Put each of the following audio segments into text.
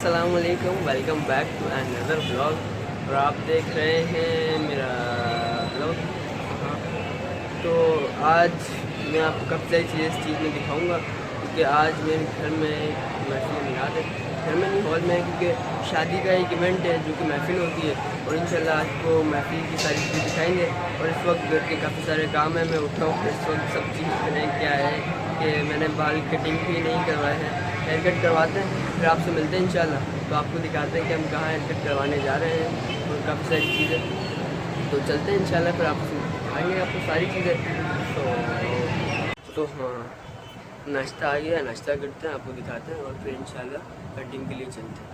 अस्सलामुअलैकुम, welcome back to another blog. और आप देख रहे हैं मेरा ब्लॉग। हाँ, तो आज मैं आपको काफ़ी सारी चीज़ें इस चीज़ में दिखाऊंगा, क्योंकि आज मेरे घर में एक महफिल मिलाद है। घर में नहीं, हॉल में है, क्योंकि शादी का एक इवेंट है जो कि महफिल होती है। और इंशाल्लाह आज को महफिल की सारी चीज़ें दिखाएंगे। और इस वक्त घर के काफ़ी सारे काम है, मैं उठा हूँ। इस वक्त सब चीज़ मैंने क्या है कि मैंने बाल कटिंग भी नहीं करवाए हैं, हेयर कट करवाते हैं, फिर आपसे मिलते हैं इंशाल्लाह। तो आपको दिखाते हैं कि हम कहाँ हेयर कट करवाने जा रहे हैं और काफ़ी सारी चीज़ें। तो चलते हैं इंशाल्लाह, फिर आपसे दिखाएंगे आपको सारी चीज़ें। तो हाँ, नाश्ता आ गया, नाश्ता करते हैं, आपको दिखाते हैं और फिर इंशाल्लाह कटिंग के लिए चलते हैं।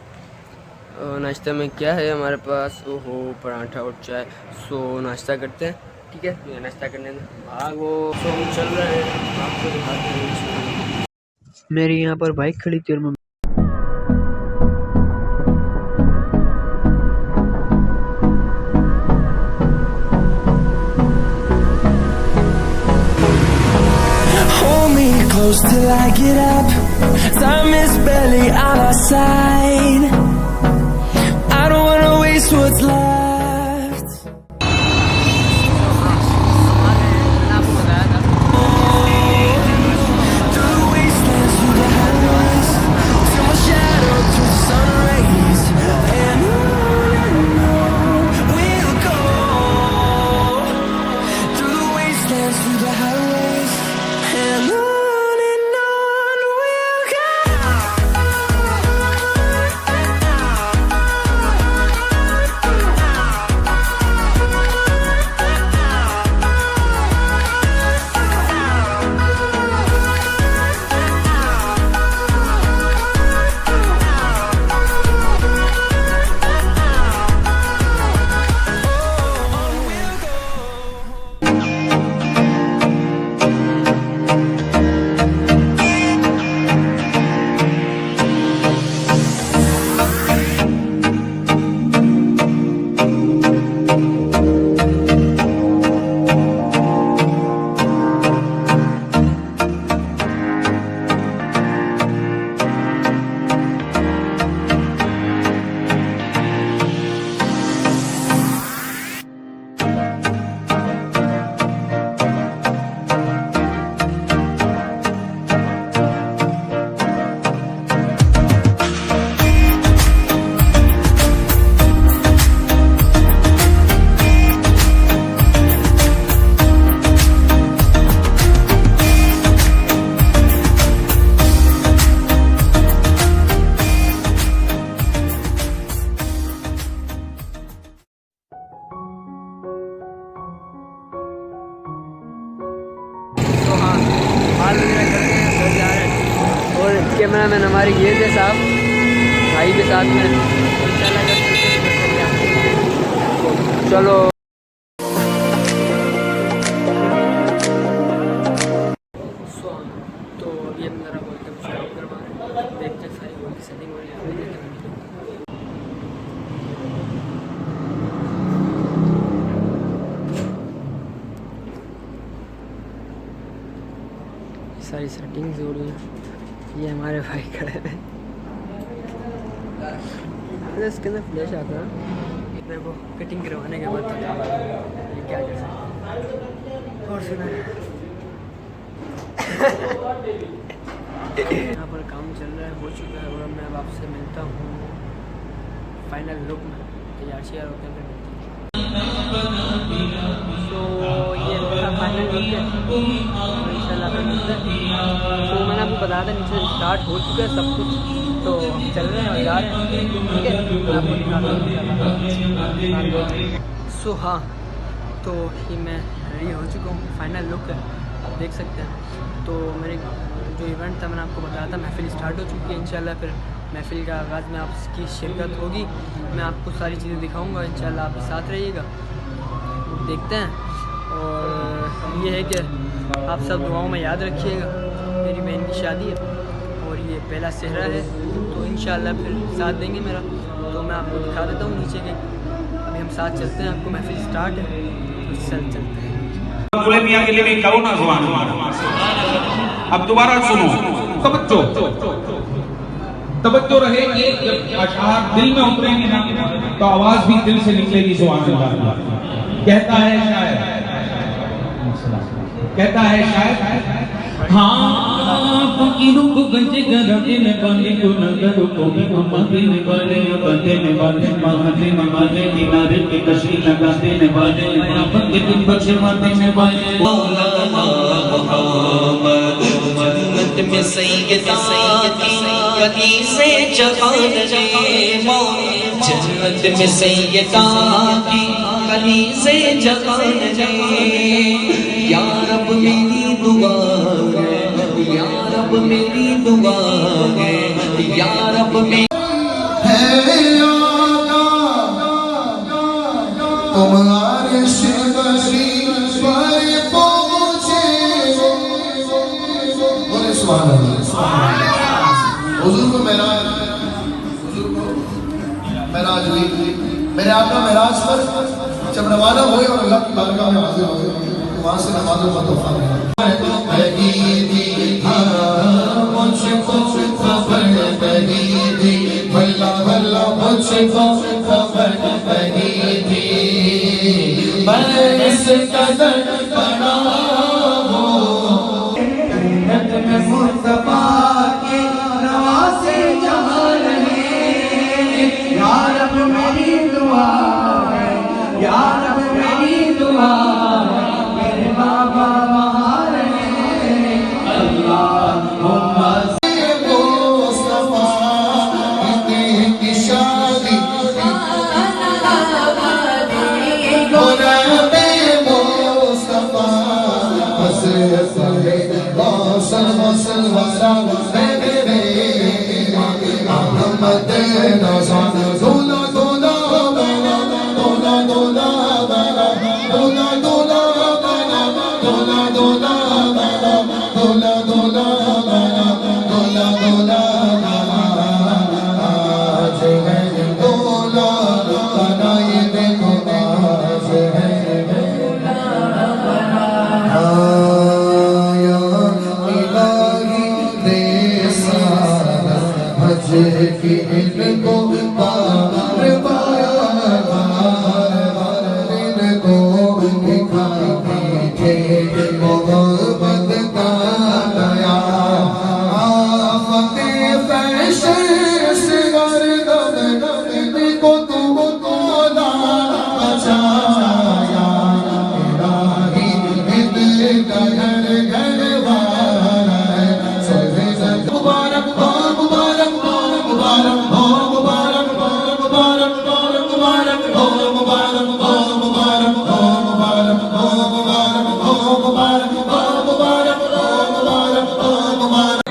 नाश्ता में क्या है हमारे पास? ओहो, पराठा और चाय। सो नाश्ता करते हैं, ठीक है। ये नाश्ता करने में भागो। सो हम चल रहे हैं, आपको दिखाते हैं। मेरी यहाँ पर बाइक खड़ी थी और मैं close till I get up. Time is barely on our side. I don't wanna waste what's left. Through the wastelands, through the highways, till my shadow through the sun rays. And on we'll go. Through the wastelands, through the highways, and on. और camera man हमारे ये थे साहब, भाई के साथ में। चलो तो ये मेरा बोलते हैं, देखते हैं सारी बोल की सेटिंग हो रही है। सारी सेटिंग्स हो रही हैं। ये हमारे भाई खड़े हैं, इसके अंदर फ्लैश आता है। देखो कटिंग करवाने के बाद ये क्या कर सकते। और सुना यहाँ पर काम चल रहा है, हो चुका है। और मैं अब आपसे मिलता हूँ फाइनल लुक में, तैयार शेयर होकर मिलती है। तो ये फाइनल लुक है, इंशाल्लाह फिर मिलते हैं। तो मैंने आपको बताया था नीचे स्टार्ट हो चुका है सब कुछ, तो हम चल रहे हैं और जा रहे हैं, ठीक है। आपको दिखाता हूँ। सो हाँ, तो ये मैं रेडी हो चुका हूँ, फाइनल लुक है, आप देख सकते हैं। तो मेरे जो इवेंट था मैंने आपको बताया था, महफिल स्टार्ट हो चुकी है। इंशाल्लाह फिर महफिल का आगाज़ में आपकी शिरकत होगी, मैं आपको सारी चीज़ें दिखाऊंगा। इंशाल्लाह आप साथ रहिएगा, देखते हैं। और ये है कि आप सब दुआओं में याद रखिएगा, मेरी बहन की शादी है और ये पहला सेहरा है, तो इंशाल्लाह फिर साथ देंगे मेरा। तो मैं आपको दिखा देता हूँ नीचे के, अभी हम साथ चलते हैं, आपको महफिल स्टार्ट है तो चलते हैं। पूरे मियाँ के लिए भी करो ना जुबान। अब दोबारा सुनो सब बच्चों, तवज्जो रहे कि जब अशआर दिल में उतरेंगे ना तो आवाज भी दिल से निकलेगी। सुभान अल्लाह। कहता है शायद हाँ फकीरों को गंजे गरबे में बांधे को नगर को में बांधे में बांधे में बांधे किनारे पे कशी लगाते ने बांधे बंदे के बच्चे मारते में बांधे जन्नत में सैयदा की गली से जहान जन्नत में सैयदा की गली से जहान या रब मेरी दुआ है, या रब मेरी दुआ है, या रब मेरी तुम्हारे शिवरी पर पहुंचे बोले सुभान अल्लाह। हुजूर को मेराज हुई, मेरे आका मेराज पर जब रवाना हुए और अल्लाह की बारगाह में हाजिर हुए तो वहां से नमाज़ों का तोहफा मिला। मुझको खबर नहीं थी, भला भला मुझको खबर नहीं थी, मैं इस कदर बड़ा हूँ जन्नत में मुस्तफा के नवासे जहाँ रहे। या रब मेरी दुआ है, या रब मेरी दुआ है, मेरे बाबा वहाँ रहे। अल्लाहुम्मा मुस्तफा की शादी की इनको पार पाया इनको दिखा मीठे मोहब्बत का नया आफते फैशन से गर्दन इनको तुम तोला बचाया इलाही इनका घर घर वाला है मुबारक मुबारक मुबारक हो मुबारक मुबारक मुबारक हो मुबारक हो मुबारक हो मुबारक हो मुबारक हो मुबारक हो मुबारक हो मुबारक हो मुबारक।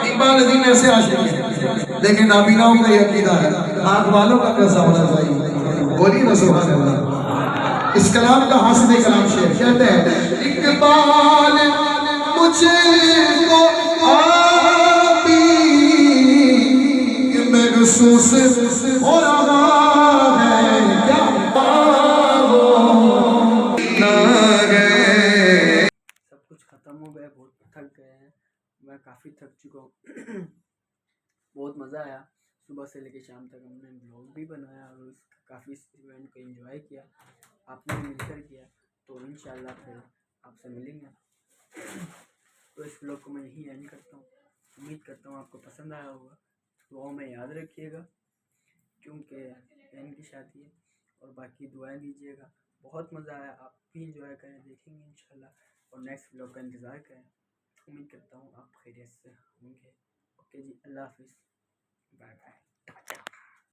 इकबाल अदीन ऐसे आशिक है, लेकिन नाबीनाओं का ये अकीदा है आँख वालों का कैसा होना चाहिए। बोलिए ना सुभान अल्लाह। इस कलाम का हासिल कलाम शेर कहते हैं इकबाल मुझे को महसूस हो रहा है क्या सब कुछ ख़त्म हो गया, बहुत थक गए हैं, मैं काफ़ी थक चुका हूँ। बहुत मज़ा आया, सुबह से लेकर शाम तक हमने ब्लॉग भी बनाया और उसका काफ़ी इवेंट को एंजॉय किया, आपने भी मिलकर किया। तो इंशाल्लाह फिर आपसे मिलेंगे। तो इस ब्लॉग को मैं यहीं एंड करता हूँ। उम्मीद करता हूँ आपको पसंद आया होगा। दुआओं में याद रखिएगा क्योंकि बहन की शादी है, और बाकी दुआएं दीजिएगा। बहुत मज़ा आया, आप भी इंजॉय करें, देखेंगे इंशाल्लाह, और नेक्स्ट ब्लॉग का इंतज़ार करें। उम्मीद करता हूँ आप खैरियत से होंगे। ओके जी, अल्लाह हाफिज़, बाय बाय।